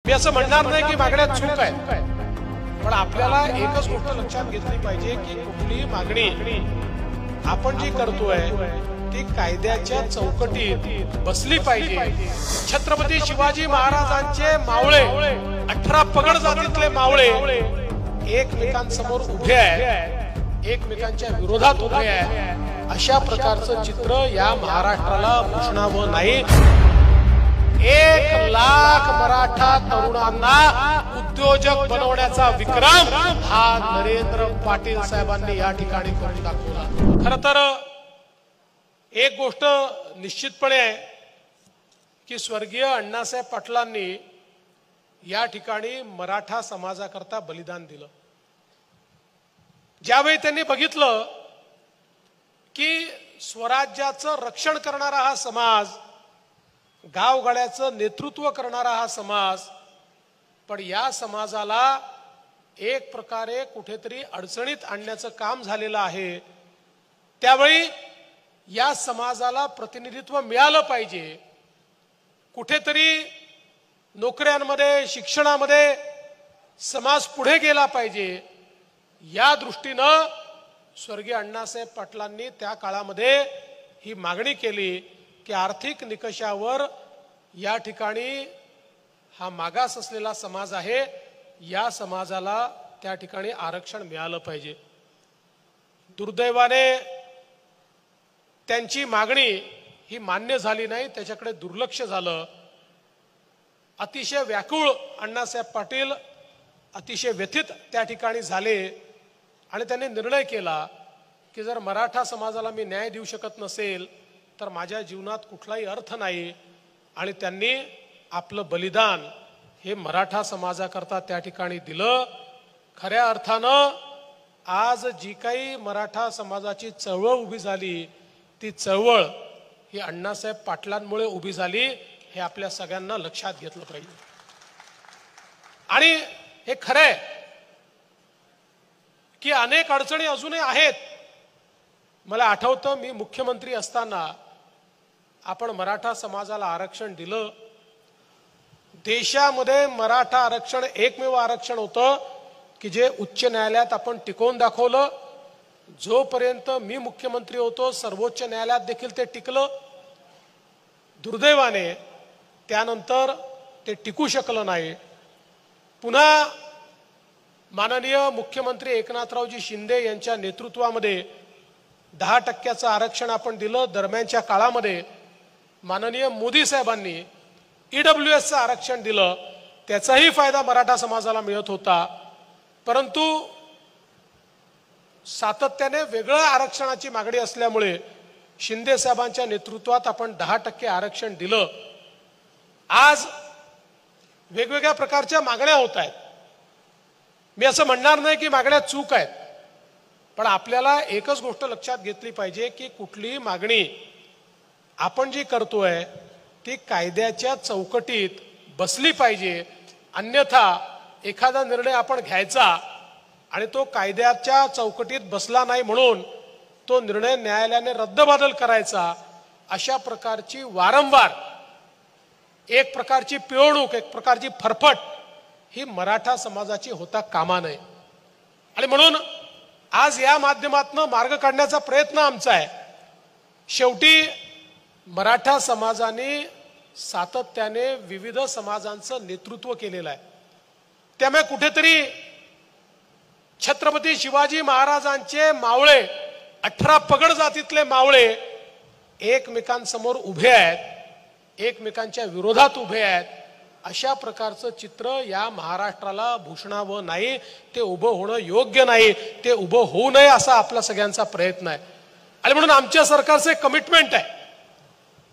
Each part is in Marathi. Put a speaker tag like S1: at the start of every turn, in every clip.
S1: मी असं म्हणणार नाही की मागण्या चूक आहेत, पण आपल्याला एकच गोष्ट लक्षात घेतली पाहिजे की कुठलीही मागणी आपण जी करतोय ती कायद्याच्या चौकटीत बसली पाहिजे। छत्रपती शिवाजी महाराजांचे मावळे 18 पगड जातीतले मावळे एकमेकांसमोर उभे आहेत, एकमेकांच्या विरोधात उभे आहेत, अशा प्रकारचं चित्र या महाराष्ट्राला भूषणावं नाही। 1 लाख मराठा तरुणांना उद्योजक बनवण्याचा विक्रम हा नरेंद्र पाटील साहेबांनी या ठिकाणी करून दाखवला। खरं तर एक गोष्ट निश्चितपणे आहे की स्वर्गीय अण्णासाहेब पाटलांनी या ठिकाणी मराठा समाजाकरता बलिदान दिलं। ज्यावेळी त्यांनी बघितलं की स्वराज्याचं रक्षण करणारा हा समाज, गावगाड्याचं नेतृत्व करणारा हा समाज, पण या समाजाला एक प्रकारे कुठेतरी अडचणीत आणण्याचं काम झालेलं आहे, त्यावेळी या समाजाला प्रतिनिधित्व मिळालं पाहिजे। कुठेतरी नोकऱ्यांमध्ये, शिक्षणामध्ये समाज पुढे गेला पाहिजे, या दृष्टीनं स्वर्गीय अण्णासाहेब पाटलांनी त्या काळामध्ये ही मागणी केली की आर्थिक निकषावर या ठिकाणी हा मागास असलेला समाज आहे, या समाजाला त्या ठिकाणी आरक्षण मिळालं पाहिजे। दुर्दैवाने त्यांची मागणी ही मान्य झाली नाही, त्याच्याकडे दुर्लक्ष झालं। अतिशय व्याकुळ अण्णासाहेब पाटील अतिशय व्यथित त्या ठिकाणी झाले आणि त्यांनी निर्णय केला की जर मराठा समाजाला मी न्याय देऊ शकत नसेल तर माझ्या जीवनात कुठलाही अर्थ नाही, आणि त्यांनी आपलं बलिदान हे मराठा समाजाकरता त्या ठिकाणी दिलं। खऱ्या अर्थानं आज जी काही मराठा समाजाची चळवळ उभी झाली ती चळवळ ही अण्णासाहेब पाटलांमुळे उभी झाली, हे आपल्या सगळ्यांना लक्षात घेतलं पाहिजे। आणि हे खरं आहे की अनेक अडचणी अजूनही आहेत। मला आठवतं मी मुख्यमंत्री असताना आपण मराठा समाजाला आरक्षण दिलं। देशामध्ये मराठा आरक्षण एकमेव आरक्षण होतं की जे उच्च न्यायालयात आपण टिकवून दाखवलं। जोपर्यंत मी मुख्यमंत्री होतो सर्वोच्च न्यायालयात देखील ते टिकलं। दुर्दैवाने त्यानंतर ते टिकू शकलं नाही। पुन्हा माननीय मुख्यमंत्री एकनाथरावजी शिंदे यांच्या नेतृत्वामध्ये 10% आरक्षण आपण दिलं। दरम्यानच्या काळामध्ये माननीय मोदी साहेबांनी ईडब्ल्यूएसचं आरक्षण दिलं, त्याचाही फायदा मराठा समाजाला मिळत होता। परंतु सातत्याने वेगळं आरक्षणाची मागणी असल्यामुळे शिंदे साहेबांच्या नेतृत्वात आपण 10% आरक्षण दिलं। आज वेगवेगळ्या प्रकारच्या मागण्या होत आहेत। मी असं म्हणणार नाही की मागण्या चूक आहेत, पण आपल्याला एकच गोष्ट लक्षात घेतली पाहिजे की कुठलीही मागणी आपण जी करतोय ती कायद्याच्या चौकटीत बसली पाहिजे। अन्यथा एखादा निर्णय आपण घ्यायचा आणि तो कायद्याच्या चौकटीत बसला नाही म्हणून तो निर्णय न्यायालयाने रद्दबातल करायचा, अशा प्रकारची वारंवार एक प्रकारची पिळवणूक, एक प्रकारची फरफट ही मराठा समाजाची होता कामा नये। आणि म्हणून आज या माध्यमातून मार्ग काढण्याचा प्रयत्न आमचा आहे। शेवटी मराठा समाजाने सातत्याने विविध समाजांचं नेतृत्व केलेलं आहे, त्यामुळे कुठेतरी छत्रपती शिवाजी महाराजांचे मावळे 18 पगड जातीतले मावळे एकमेकांसमोर उभे आहेत, एकमेकांच्या विरोधात उभे आहेत, अशा प्रकारचं चित्र या महाराष्ट्राला भूषणावं नाही, ते उभं होणं योग्य नाही, ते उभं होऊ नये असा आपला सगळ्यांचा प्रयत्न आहे। आणि म्हणून आमच्या सरकारचे कमिटमेंट आहे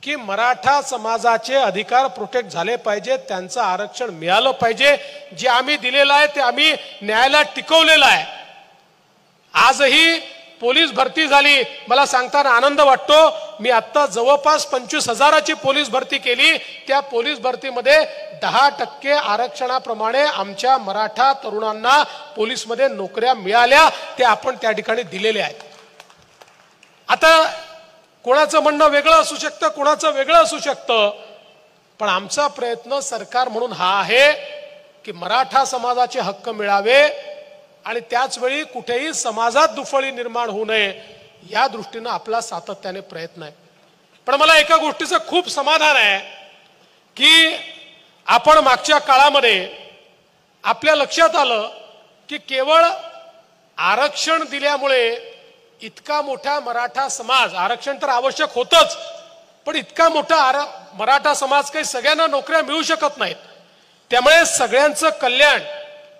S1: की मराठा समाजाचे अधिकार प्रोटेक्ट झाले पाहिजे, त्यांचं आरक्षण मिळालं पाहिजे। जे आम्ही दिलेलं आहे ते आम्ही न्यायालयात टिकवलेलं आहे। आजही पोलीस भरती झाली, मला सांगताना आनंद वाटतो। मी आता जवळपास 25,000ची पोलीस भरती केली, त्या पोलीस भरतीमध्ये 10% आरक्षणाप्रमाणे आमच्या मराठा तरुणांना पोलीसमध्ये नोकऱ्या मिळाल्या, ते आपण त्या ठिकाणी दिलेले आहेत। आता कोणाचं म्हणणं वेगळं असू शकतं, कोणाचं वेगळं असू शकतं, पण आमचा प्रयत्न सरकार म्हणून हा आहे की मराठा समाजाचे हक्क मिळावे आणि त्याच वेळी कुठेही समाजात दुफळी निर्माण होऊ नये या दृष्टीने आपला सातत्याने प्रयत्न आहे। पण मला एका गोष्टीचं खूप समाधान आहे की आपण मागच्या काळामध्ये आपल्या लक्षात आलं की केवळ आरक्षण दिल्यामुळे इतका मोठा मराठा समाज, आरक्षण तर आवश्यक होतच, पण इतका मोठा मराठा समाज काही सगळ्यांना नोकऱ्या मिळू शकत नाहीत। त्यामुळे सगळ्यांचं कल्याण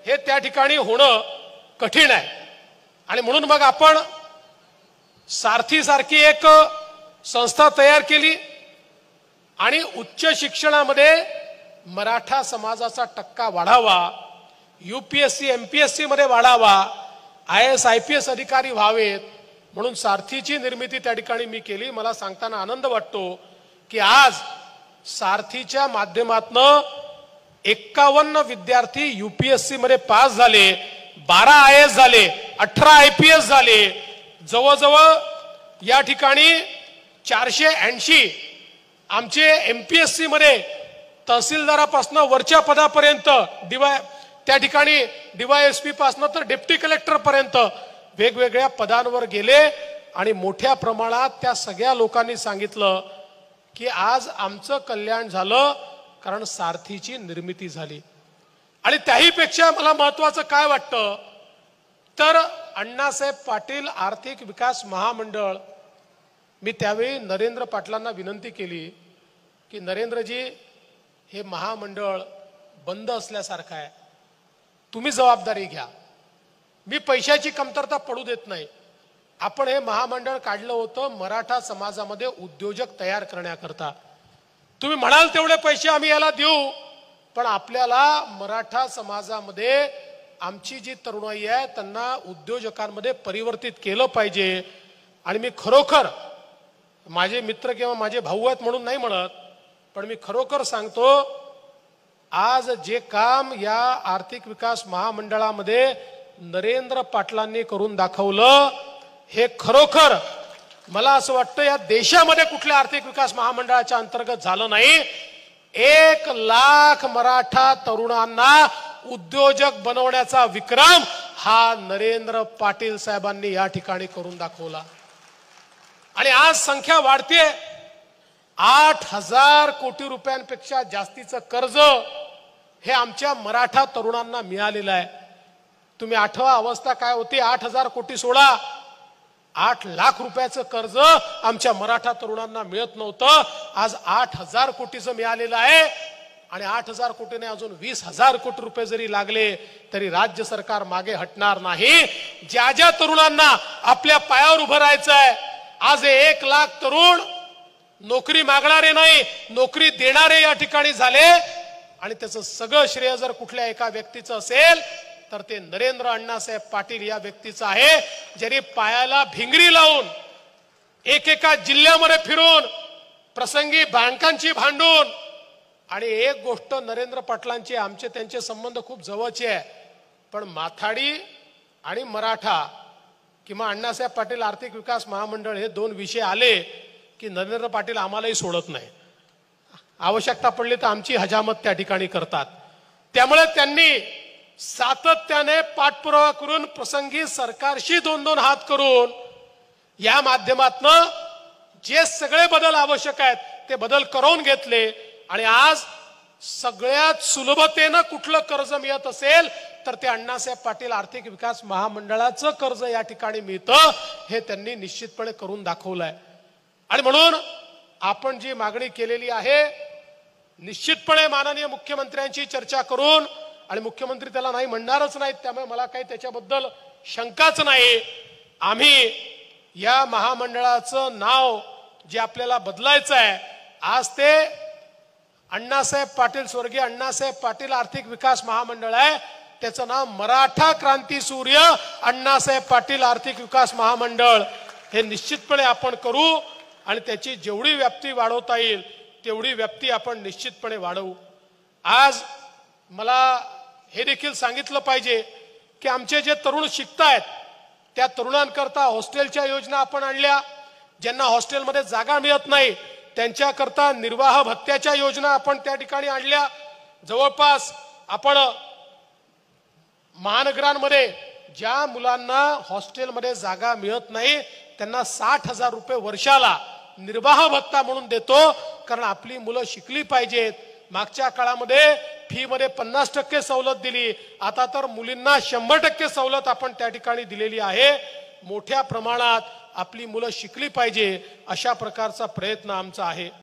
S1: हे त्या ठिकाणी होणं कठीण आहे आणि म्हणून मग आपण सारथी सारखी एक संस्था तयार केली आणि उच्च शिक्षणामध्ये मराठा समाजाचा टक्का वाढावा, UPSC MPSC मध्ये वाढावा, IAS IPS अधिकारी व्हावेत म्हणून सारथीची निर्मिती त्या ठिकाणी मी केली। मला सांगताना आनंद वाटतो की आज सारथीच्या माध्यमातून 51 विद्यार्थी UPSC मध्ये पास झाले, 12 IAS झाले, 18 IPS झाले, जवळजवळ या ठिकाणी 480 आमचे MPSC मध्ये तहसीलदारापासून वरच्या पदापर्यंत त्या ठिकाणी DYSP पासून तर डेप्टी कलेक्टर पर्यंत वेगवेगळ्या पदांवर गेले आणि मोठ्या प्रमाणात त्या सगळ्या लोकांनी सांगितलं की आज आमचं कल्याण झालं कारण सारथीची निर्मिती झाली। आणि त्याही पेक्षा मला महत्त्वाचं काय वाटतं तर अण्णासाहेब पाटील आर्थिक विकास महामंडळ, मी त्यावेळी नरेंद्र पाटलांना विनंती केली की नरेंद्रजी हे महामंडळ बंद असल्यासारखं आहे, तुम्ही जबाबदारी घ्या, मी पैशाची कमतरता पडू देत नाही। आपण हे महामंडळ काढलं होतं मराठा समाजामध्ये उद्योजक तयार करण्याकरता, तुम्ही म्हणाल तेवढे पैसे आम्ही याला देऊ, पण आपल्याला मराठा समाजामध्ये आमची जी तरुणाई आहे त्यांना उद्योजकांमध्ये परिवर्तित केलं पाहिजे। आणि मी खरोखर माझे मित्र किंवा माझे भाऊ आहेत म्हणून नाही म्हणत, पण मी खरोखर सांगतो आज जे काम या आर्थिक विकास महामंडळामध्ये नरेंद्र पाटलांनी करून दाखवलं हे खरोखर मला असं वाटतं या देशामध्ये कुठल्या आर्थिक विकास महामंडळाच्या अंतर्गत झालं नाही। 1 लाख मराठा तरुणांना उद्योजक बनवण्याचा विक्रम हा नरेंद्र पाटील साहेबांनी या ठिकाणी करून दाखवला आणि आज संख्या वाढते। 8,000 कोटी रुपयांपेक्षा जास्तीचं कर्ज हे आमच्या मराठा तरुणांना मिळालेलं आहे। तुम्ही आठवा अवस्था काय होती, 8,000 कोटी सोडा, 8 लाख रुपयाचं कर्ज आमच्या मराठा तरुणांना मिळत नव्हतं, आज 8,000 कोटीचं मिळालेलं आहे आणि 8,000 कोटीने अजून 20,000 कोटी रुपये जरी लागले तरी राज्य सरकार मागे हटणार नाही। ज्या ज्या तरुणांना आपल्या पायावर उभं राहायचं आहे, आज 1 लाख तरुण नोकरी मागणारे नाही नोकरी देणारे या ठिकाणी झाले आणि त्याचं सगळं श्रेय जर कुठल्या एका व्यक्तीचं असेल तर ते नरेंद्र अण्णासाहेब पाटील या व्यक्तीचं आहे, ज्यांनी पायाला भिंगरी लावून एकेका जिल्ह्यामध्ये फिरून प्रसंगी बँकांची भांडून। आणि एक गोष्ट नरेंद्र पाटलांची आमचे त्यांचे संबंध खूप जवळचे आहे, पण माथाडी आणि मराठा किंवा अण्णासाहेब पाटील आर्थिक विकास महामंडळ हे 2 विषय आले की नरेंद्र पाटील आम्हालाही सोडत नाही, आवश्यकता पडली तर आमची हजामत त्या ठिकाणी करतात। त्यामुळे त्यांनी सातत्याने पाठपुरावा करून प्रसंगी सरकारशी 2-2 हात करून या माध्यमातून जे सगळे बदल आवश्यक आहेत ते बदल करून घेतले आणि आज सगळ्यात सुलभतेने कुठलं कर्ज मिळत असेल तर ते अण्णासाहेब पाटील आर्थिक विकास महामंडळाचं कर्ज या ठिकाणी मिळतं हे त्यांनी निश्चितपणे करून दाखवलंय। आणि म्हणून आपण जी मागणी केलेली आहे निश्चितपणे माननीय मुख्यमंत्र्यांची चर्चा करून, आणि मुख्यमंत्री त्याला नाही म्हणणारच नाहीत त्यामुळे मला काही त्याच्याबद्दल शंकाच नाही, आम्ही या महामंडळाचं नाव जे आपल्याला बदलायचं आहे आज ते अण्णासाहेब पाटील स्वर्गीय अण्णासाहेब पाटील आर्थिक विकास महामंडळ आहे, त्याचं नाव मराठा क्रांती सूर्य अण्णासाहेब पाटील आर्थिक विकास महामंडळ हे निश्चितपणे आपण करू आणि त्याची जेवढी व्याप्ती वाढवता येईल तेवढी व्याप्ती आपण निश्चितपणे वाढवू। आज मला हे देखील सांगितलं पाहिजे की आमचे जे तरुण शिकतायत त्या तरुणांकरता हॉस्टेलच्या योजना आपण आणल्या, ज्यांना हॉस्टेलमध्ये जागा मिळत नाही त्यांच्याकरता निर्वाह भत्त्याच्या योजना आपण त्या ठिकाणी आणल्या। जवळपास आपण महानगरांमध्ये ज्या मुलांना हॉस्टेलमध्ये जागा मिळत नाही त्यांना 60,000 रुपये वर्षाला निर्वाह भत्ता म्हणून देतो, कारण आपली मुलं शिकली पाहिजेत. मागच्या काळामध्ये फी मध्ये 50% सवलत दिली, आता तर मुलींना 100% सवलत आपण त्या ठिकाणी दिलेली आहे. मोठ्या प्रमाणात आपली मुलं शिकली पाहिजे अशा प्रकारचा प्रयत्न आमचा आहे.